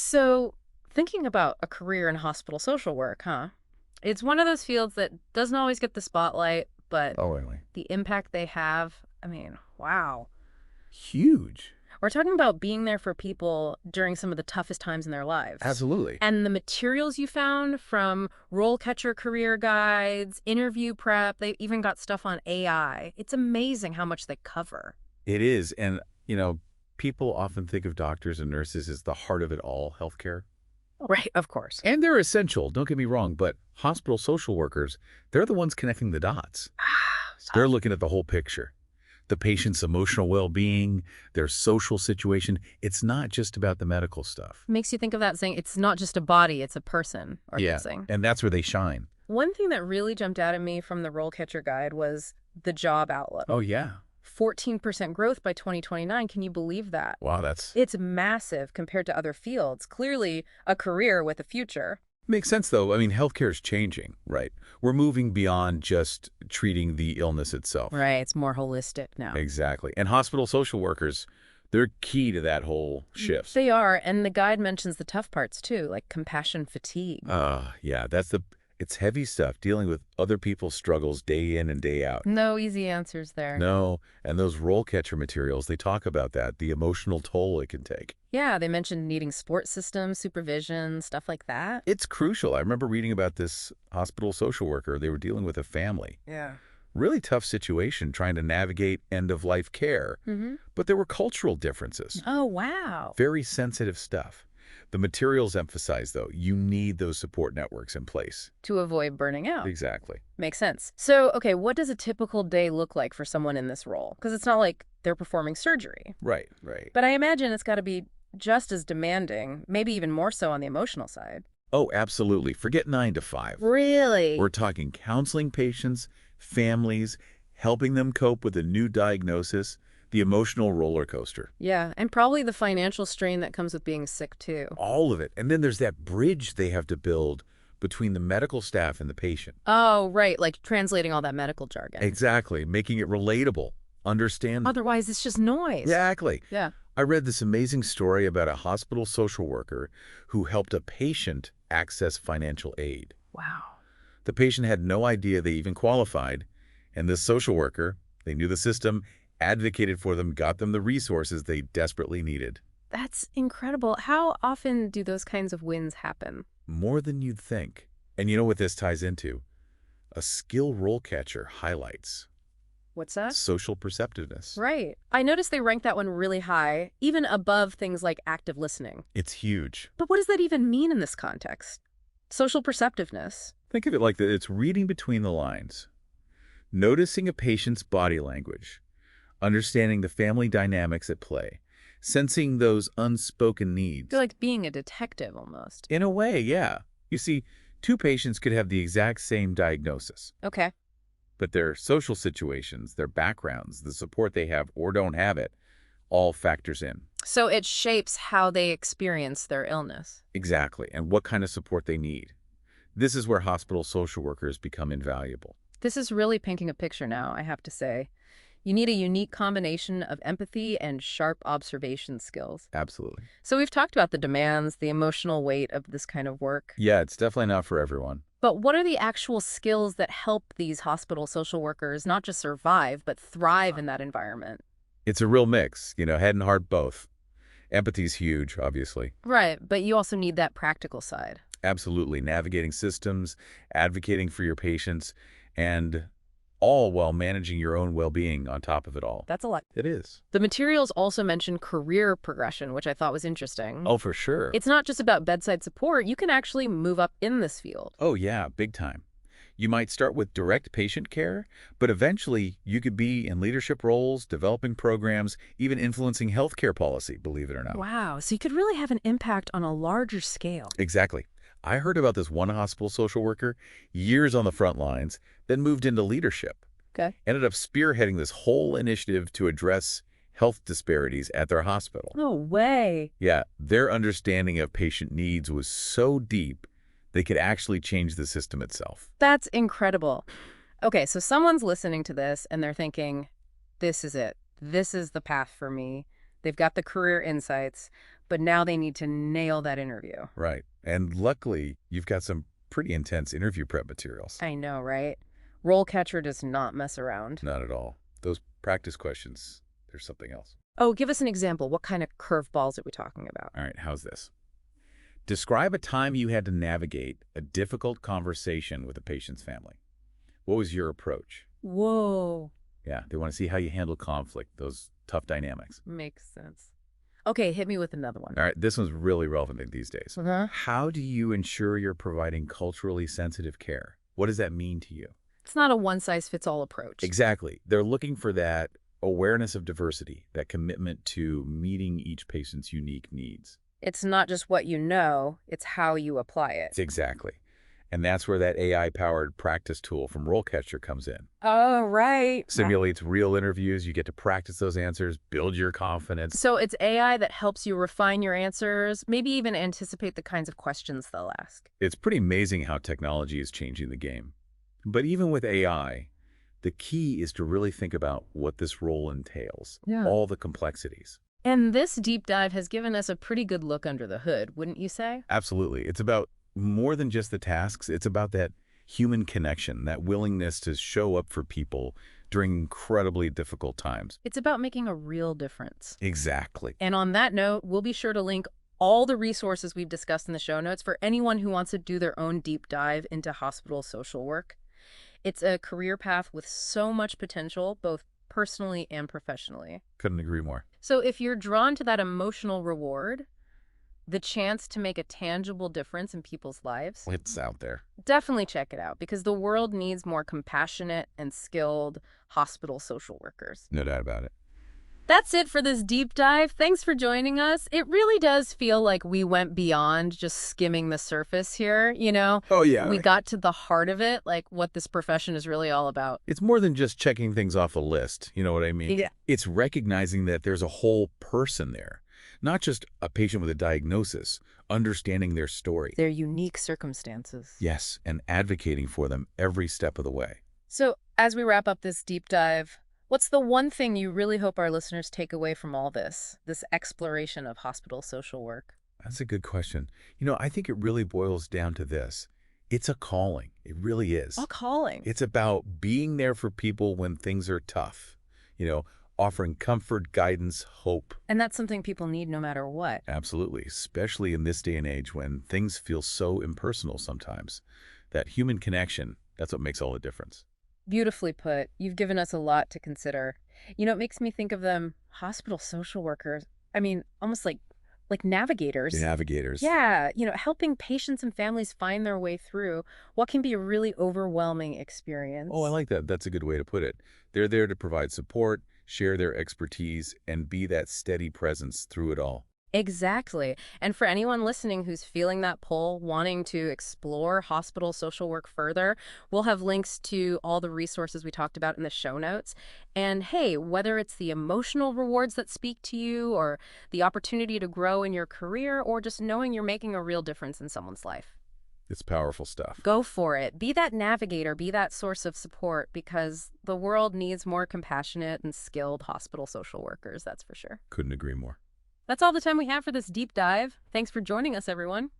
So, thinking about a career in hospital social work, huh? It's one of those fields that doesn't always get the spotlight, but Oh, really? the impact they have, I mean, wow. Huge. We're talking about being there for people during some of the toughest times in their lives. Absolutely. And the materials you found from RoleCatcher career guides, interview prep, they even got stuff on AI. It's amazing how much they cover. It is. And, people often think of doctors and nurses as the heart of it all, healthcare. Right, of course. And they're essential, don't get me wrong, but hospital social workers, they're the ones connecting the dots. They're Tough. looking at the whole picture. The patient's emotional well-being, their social situation. It's not just about the medical stuff. Makes you think of that saying, it's not just a body, it's a person, or Yeah. something. And that's where they shine. One thing that really jumped out at me from the Role Catcher guide was the job outlook. Oh, yeah. 14% growth by 2029. Can you believe that? Wow, that's It's massive compared to other fields. Clearly a career with a future. makes sense, though. I mean, healthcare is changing, right? We're moving beyond just treating the illness itself. Right, it's more holistic now. Exactly. And hospital social workers, they're key to that whole shift. They are, and the guide mentions the tough parts too, like compassion fatigue. Yeah, it's heavy stuff, dealing with other people's struggles day in and day out. No easy answers there. No, and those role catcher materials, they talk about that, the emotional toll it can take. Yeah, they mentioned needing support systems, supervision, stuff like that. It's crucial. I remember reading about this hospital social worker. They were dealing with a family. Yeah. Really tough situation trying to navigate end-of-life care. But there were cultural differences. Oh, wow. Very sensitive stuff. The materials emphasize, though, you need those support networks in place. To avoid burning out. Exactly. Makes sense. So, okay, what does a typical day look like for someone in this role? Because it's not like they're performing surgery. Right, right. But I imagine it's got to be just as demanding, maybe even more so on the emotional side. Oh, absolutely. Forget 9 to 5. Really? We're talking counseling patients, families, helping them cope with a new diagnosis, the emotional roller coaster. Yeah, and probably the financial strain that comes with being sick too. All of it. And then there's that bridge they have to build between the medical staff and the patient. Oh, right, like translating all that medical jargon. Exactly. Making it relatable, understandable. Otherwise, it's just noise. Exactly. Yeah. I read this amazing story about a hospital social worker who helped a patient access financial aid. Wow. The patient had no idea they even qualified, and this social worker, they knew the system, advocated for them, got them the resources they desperately needed. That's incredible. How often do those kinds of wins happen? More than you'd think. And you know what this ties into? A skill role catcher highlights What's that? social perceptiveness. Right. I noticed they ranked that one really high, even above things like active listening. It's huge. But what does that even mean in this context? Social perceptiveness. Think of it like that. It's reading between the lines, noticing a patient's body language, understanding the family dynamics at play, sensing those unspoken needs. You're like being a detective almost. In a way, yeah. You see, two patients could have the exact same diagnosis, Okay. but their social situations, their backgrounds, the support they have or don't have it, all factors in. So it shapes how they experience their illness. Exactly, and what kind of support they need. This is where hospital social workers become invaluable. This is really painting a picture now, I have to say. You need a unique combination of empathy and sharp observation skills. Absolutely. So we've talked about the demands, the emotional weight of this kind of work. Yeah, it's definitely not for everyone. But what are the actual skills that help these hospital social workers not just survive, but thrive in that environment? It's a real mix, head and heart both. Empathy's huge, obviously. Right, but you also need that practical side. Absolutely. Navigating systems, advocating for your patients, and all while managing your own well-being on top of it all. That's a lot. It is. The materials also mention career progression, which I thought was interesting. Oh, for sure. It's not just about bedside support. You can actually move up in this field. Oh, yeah, big time. You might start with direct patient care, but eventually you could be in leadership roles, developing programs, even influencing healthcare policy, believe it or not. Wow, so you could really have an impact on a larger scale. Exactly. I heard about this one hospital social worker, years on the front lines, then moved into leadership. Okay. Ended up spearheading this whole initiative to address health disparities at their hospital. No way. Yeah, their understanding of patient needs was so deep, they could actually change the system itself. That's incredible. Okay, so someone's listening to this and they're thinking, this is it. This is the path for me. They've got the career insights, But now they need to nail that interview. Right. And luckily, you've got some pretty intense interview prep materials. I know, right? RoleCatcher does not mess around. Not at all. Those practice questions, there's something else. Oh, give us an example. What kind of curveballs are we talking about? All right, how's this? Describe a time you had to navigate a difficult conversation with a patient's family. What was your approach? Whoa. Yeah, they want to see how you handle conflict, those tough dynamics. Makes sense. Okay, hit me with another one. All right, this one's really relevant these days. Uh-huh. How do you ensure you're providing culturally sensitive care? What does that mean to you? It's not a one-size-fits-all approach. Exactly. They're looking for that awareness of diversity, that commitment to meeting each patient's unique needs. It's not just what you know, it's how you apply it. Exactly. And that's where that AI-powered practice tool from RoleCatcher comes in. Oh, right. Simulates real interviews. You get to practice those answers, build your confidence. So it's AI that helps you refine your answers, maybe even anticipate the kinds of questions they'll ask. It's pretty amazing how technology is changing the game. But even with AI, the key is to really think about what this role entails, all the complexities. And this deep dive has given us a pretty good look under the hood, wouldn't you say? Absolutely. It's about more than just the tasks. It's about that human connection, that willingness to show up for people during incredibly difficult times. It's about making a real difference. Exactly. And on that note, we'll be sure to link all the resources we've discussed in the show notes for anyone who wants to do their own deep dive into hospital social work. It's a career path with so much potential, both personally and professionally. Couldn't agree more. So if you're drawn to that emotional reward, the chance to make a tangible difference in people's lives, It's out there. definitely check it out because the world needs more compassionate and skilled hospital social workers. No doubt about it. That's it for this deep dive. Thanks for joining us. It really does feel like we went beyond just skimming the surface here, you know? Oh, yeah. We got to the heart of it, like what this profession is really all about. It's more than just checking things off a list. You know what I mean? Yeah. It's recognizing that there's a whole person there, not just a patient with a diagnosis, understanding their story. Their unique circumstances. Yes, and advocating for them every step of the way. So as we wrap up this deep dive, what's the one thing you really hope our listeners take away from all this exploration of hospital social work? That's a good question. I think it really boils down to this. It's a calling. It really is. A calling. It's about being there for people when things are tough, offering comfort, guidance, hope. And that's something people need no matter what. Absolutely, especially in this day and age when things feel so impersonal sometimes. That human connection, that's what makes all the difference. Beautifully put. You've given us a lot to consider. It makes me think of them hospital social workers. I mean, almost like navigators. Navigators. Yeah, helping patients and families find their way through what can be a really overwhelming experience. Oh, I like that. That's a good way to put it. They're there to provide support, share their expertise, and be that steady presence through it all. Exactly. And for anyone listening who's feeling that pull, wanting to explore hospital social work further, we'll have links to all the resources we talked about in the show notes. And hey, whether it's the emotional rewards that speak to you or the opportunity to grow in your career or just knowing you're making a real difference in someone's life, It's powerful stuff. go for it. Be that navigator, be that source of support because the world needs more compassionate and skilled hospital social workers, that's for sure. Couldn't agree more. That's all the time we have for this deep dive. Thanks for joining us, everyone.